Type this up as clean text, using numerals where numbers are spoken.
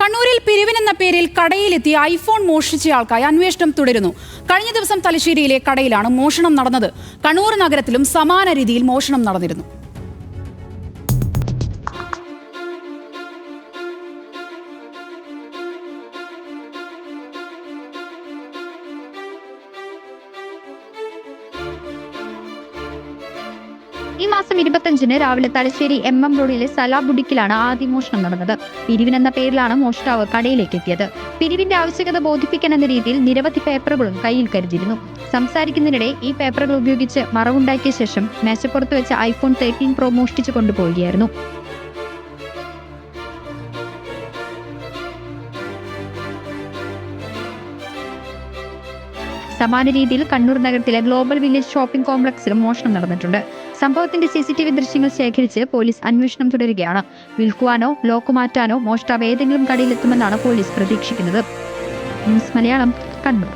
കണ്ണൂരിൽ പിരിവിനെന്ന പേരിൽ കടയിലെത്തി ഐഫോൺ മോഷ്ടിച്ചയാൾക്കായി അന്വേഷണം തുടരുന്നു. കഴിഞ്ഞ ദിവസം തലശ്ശേരിയിലെ കടയിലാണ് മോഷണം നടന്നത്. കണ്ണൂർ നഗരത്തിലും സമാന രീതിയിൽ മോഷണം നടന്നിരുന്നു. ഈ മാസം 25-ന് രാവിലെ തലശ്ശേരി MM റോഡിലെ സലാബുഡിക്കിലാണ് ആദ്യ മോഷണം നടന്നത്. പിരിവിനെന്ന പേരിലാണ് മോഷ്ടാവ് കടയിലേക്ക് എത്തിയത്. പിരിവിന്റെ ആവശ്യകത ബോധിപ്പിക്കാനെന്ന രീതിയിൽ നിരവധി പേപ്പറുകളും കയ്യിൽ കരുതിയിരുന്നു. സംസാരിക്കുന്നതിനിടെ ഈ പേപ്പറുകൾ ഉപയോഗിച്ച് മറവുണ്ടാക്കിയ ശേഷം മേശപ്പുറത്ത് വെച്ച iPhone 13 Pro മോഷ്ടിച്ചു കൊണ്ടുപോവുകയായിരുന്നു. സമാന രീതിയിൽ കണ്ണൂർ നഗരത്തിലെ ഗ്ലോബൽ വില്ലേജ് ഷോപ്പിംഗ് കോംപ്ലക്സിലും മോഷണം നടന്നിട്ടുണ്ട്. സംഭവത്തിന്റെ CCTV ദൃശ്യങ്ങൾ ശേഖരിച്ച് പോലീസ് അന്വേഷണം തുടരുകയാണ്. വിൽക്കുവാനോ ലോക്ക് മാറ്റാനോ മോഷ്ടാവ് ഏതെങ്കിലും കടയിലെത്തുമെന്നാണ് പോലീസ് പ്രതീക്ഷിക്കുന്നത്. ന്യൂസ് മലയാളം, കണ്ണൂർ.